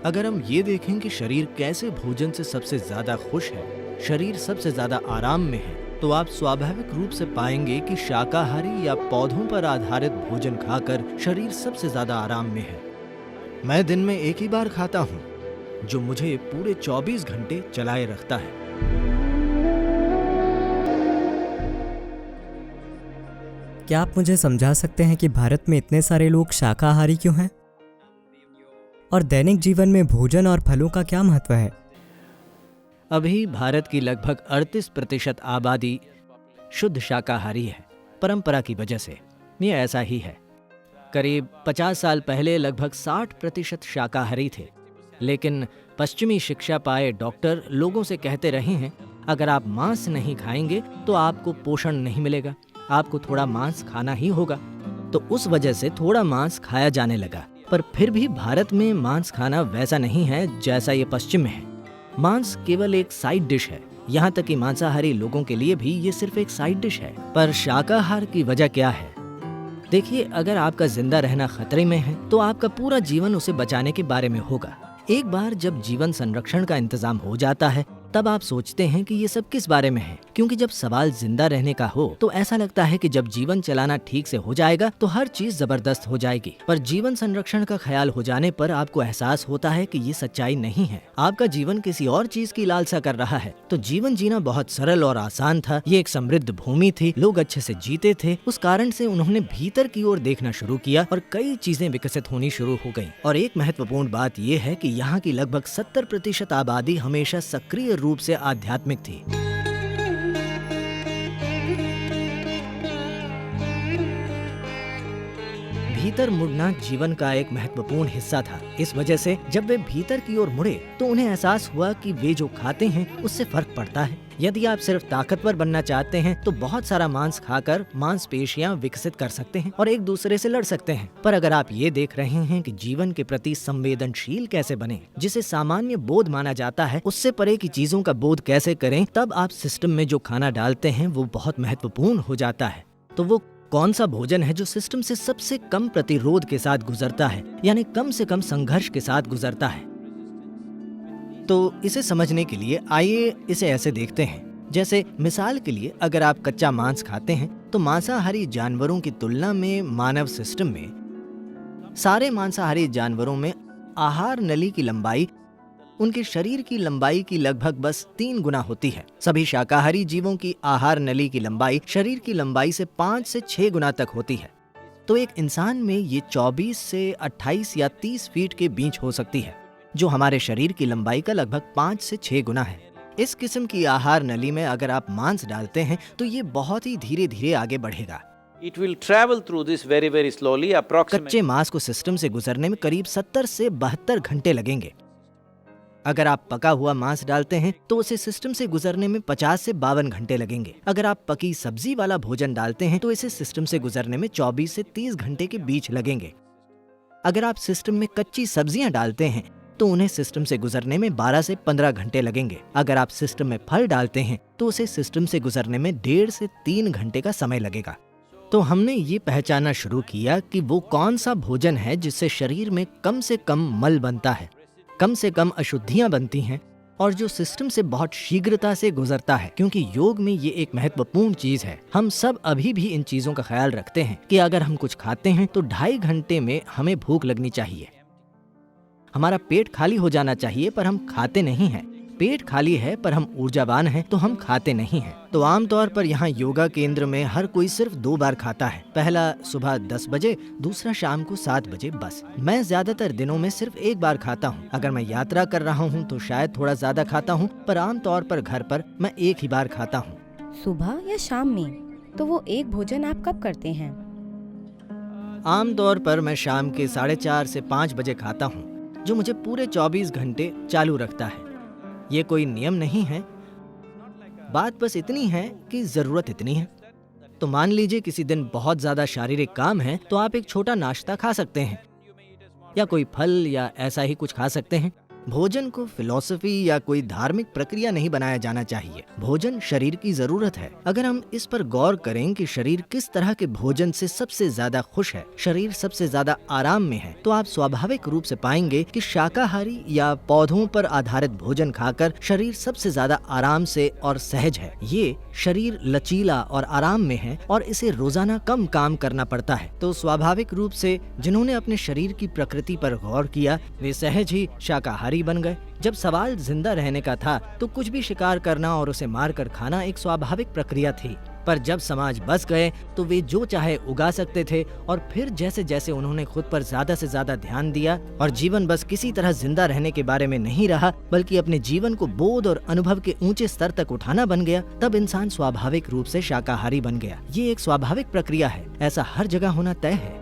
अगर हम ये देखें कि शरीर कैसे भोजन से सबसे ज्यादा खुश है, शरीर सबसे ज्यादा आराम में है, तो आप स्वाभाविक रूप से पाएंगे कि शाकाहारी या पौधों पर आधारित भोजन खाकर शरीर सबसे ज्यादा आराम में है। मैं दिन में एक ही बार खाता हूँ, जो मुझे पूरे 24 घंटे चलाए रखता है। क्या आप मुझे समझा सकते हैं कि भारत में इतने सारे लोग शाकाहारी क्यों हैं? और दैनिक जीवन में भोजन और फलों का क्या महत्व है? अभी भारत की लगभग 38% आबादी शुद्ध शाकाहारी है, परंपरा की वजह से। ये ऐसा ही है। करीब 50 साल पहले लगभग 60% शाकाहारी थे, लेकिन पश्चिमी शिक्षा पाए डॉक्टर लोगों से कहते रहे हैं, अगर आप मांस नहीं खाएंगे तो आपको पोषण नहीं मिलेगा, आपको थोड़ा मांस खाना ही होगा। तो उस वजह से थोड़ा मांस खाया जाने लगा। पर फिर भी भारत में मांस खाना वैसा नहीं है जैसा ये पश्चिम में है। मांस केवल एक साइड डिश है। यहाँ तक कि मांसाहारी लोगों के लिए भी ये सिर्फ एक साइड डिश है। पर शाकाहार की वजह क्या है? देखिए, अगर आपका जिंदा रहना खतरे में है तो आपका पूरा जीवन उसे बचाने के बारे में होगा। एक बार जब जीवन संरक्षण का इंतजाम हो जाता है, तब आप सोचते हैं कि ये सब किस बारे में है, क्योंकि जब सवाल जिंदा रहने का हो तो ऐसा लगता है कि जब जीवन चलाना ठीक से हो जाएगा तो हर चीज जबरदस्त हो जाएगी। पर जीवन संरक्षण का ख्याल हो जाने पर आपको एहसास होता है कि ये सच्चाई नहीं है। आपका जीवन किसी और चीज की लालसा कर रहा है। तो जीवन जीना बहुत सरल और आसान था। ये एक समृद्ध भूमि थी, लोग अच्छे से जीते थे। उस कारण से उन्होंने भीतर की ओर देखना शुरू किया और कई चीजें विकसित होनी शुरू हो गयी। और एक महत्वपूर्ण बात यह है कि यहाँ की लगभग 70% आबादी हमेशा सक्रिय रूप से आध्यात्मिक थी। भीतर मुड़ना जीवन का एक महत्वपूर्ण हिस्सा था। इस वजह से जब वे भीतर की ओर मुड़े तो उन्हें एहसास हुआ कि वे जो खाते हैं उससे फर्क पड़ता है। यदि आप सिर्फ ताकतवर बनना चाहते हैं तो बहुत सारा मांस खाकर मांसपेशियां विकसित कर सकते हैं और एक दूसरे से लड़ सकते हैं। पर अगर आप ये देख रहे हैं कि जीवन के प्रति संवेदनशील कैसे बने, जिसे सामान्य बोध माना जाता है, उससे परे की चीजों का बोध कैसे करें, तब आप सिस्टम में जो खाना डालते हैं वो बहुत महत्वपूर्ण हो जाता है। तो वो कौन सा भोजन है जो सिस्टम से सबसे कम प्रतिरोध के साथ गुजरता है, यानी कम से कम संघर्ष के साथ गुजरता है? तो इसे समझने के लिए आइए इसे ऐसे देखते हैं। जैसे मिसाल के लिए, अगर आप कच्चा मांस खाते हैं तो मांसाहारी जानवरों की तुलना में मानव सिस्टम में सारे मांसाहारी जानवरों में आहार नली की लंबाई उनके शरीर की लंबाई की लगभग बस 3 गुना होती है। सभी शाकाहारी जीवों की आहार नली की लंबाई शरीर की लंबाई से 5 से 6 गुना तक होती है। तो एक इंसान में ये 24 से 28 या 30 फीट के बीच हो सकती है, जो हमारे शरीर की लंबाई का लगभग 5 से 6 गुना है। इस किस्म की आहार नली में अगर आप मांस डालते हैं तो ये बहुत ही धीरे धीरे आगे बढ़ेगा। It will travel through this very very slowly, approximately. कच्चे मांस को सिस्टम से गुजरने में करीब 70 से 72 घंटे लगेंगे। अगर आप पका हुआ मांस डालते हैं तो उसे सिस्टम से गुजरने में 50 से 52 घंटे लगेंगे। अगर आप पकी सब्जी वाला भोजन डालते हैं तो इसे सिस्टम से गुजरने में 24 से 30 घंटे के बीच लगेंगे। अगर आप सिस्टम में कच्ची सब्जियां डालते हैं तो उन्हें सिस्टम से गुजरने में 12 से 15 घंटे लगेंगे। अगर आप सिस्टम में फल डालते हैं तो उसे सिस्टम से गुजरने में 1.5 से 3 घंटे का समय लगेगा। तो हमने ये पहचानना शुरू किया कि वो कौन सा भोजन है जिससे शरीर में कम से कम मल बनता है, कम से कम अशुद्धियां बनती हैं और जो सिस्टम से बहुत शीघ्रता से गुजरता है। क्योंकि योग में ये एक महत्वपूर्ण चीज है। हम सब अभी भी इन चीजों का ख्याल रखते हैं कि अगर हम कुछ खाते हैं तो 2.5 घंटे में हमें भूख लगनी चाहिए, हमारा पेट खाली हो जाना चाहिए, पर हम खाते नहीं हैं। पेट खाली है पर हम ऊर्जावान हैं तो हम खाते नहीं हैं। तो आमतौर पर यहाँ योगा केंद्र में हर कोई सिर्फ 2 बार खाता है। पहला सुबह 10 बजे, दूसरा शाम को 7 बजे बस। मैं ज्यादातर दिनों में सिर्फ 1 बार खाता हूँ। अगर मैं यात्रा कर रहा हूँ तो शायद थोड़ा ज्यादा खाता हूँ, पर आमतौर पर घर पर मैं 1 ही बार खाता हूँ। सुबह या शाम में? तो वो एक भोजन आप कब करते हैं? आमतौर पर मैं शाम के 4:30 से 5 बजे खाता हूँ, जो मुझे पूरे 24 घंटे चालू रखता है। ये कोई नियम नहीं है, बात बस इतनी है कि जरूरत इतनी है। तो मान लीजिए किसी दिन बहुत ज्यादा शारीरिक काम है तो आप एक छोटा नाश्ता खा सकते हैं या कोई फल या ऐसा ही कुछ खा सकते हैं। भोजन को फिलॉसफी या कोई धार्मिक प्रक्रिया नहीं बनाया जाना चाहिए। भोजन शरीर की जरूरत है। अगर हम इस पर गौर करें कि शरीर किस तरह के भोजन से सबसे ज्यादा खुश है, शरीर सबसे ज्यादा आराम में है, तो आप स्वाभाविक रूप से पाएंगे कि शाकाहारी या पौधों पर आधारित भोजन खाकर शरीर सबसे ज्यादा आराम से और सहज है। ये शरीर लचीला और आराम में है और इसे रोजाना कम काम करना पड़ता है। तो स्वाभाविक रूप से जिन्होंने अपने शरीर की प्रकृति पर गौर किया वे सहज ही शाकाहारी बन गए। जब सवाल जिंदा रहने का था तो कुछ भी शिकार करना और उसे मारकर खाना एक स्वाभाविक प्रक्रिया थी। पर जब समाज बस गए तो वे जो चाहे उगा सकते थे और फिर जैसे जैसे उन्होंने खुद पर ज्यादा से ज्यादा ध्यान दिया और जीवन बस किसी तरह जिंदा रहने के बारे में नहीं रहा बल्कि अपने जीवन को बोध और अनुभव के ऊंचे स्तर तक उठाना बन गया, तब इंसान स्वाभाविक रूप से शाकाहारी बन गया। ये एक स्वाभाविक प्रक्रिया है, ऐसा हर जगह होना तय है।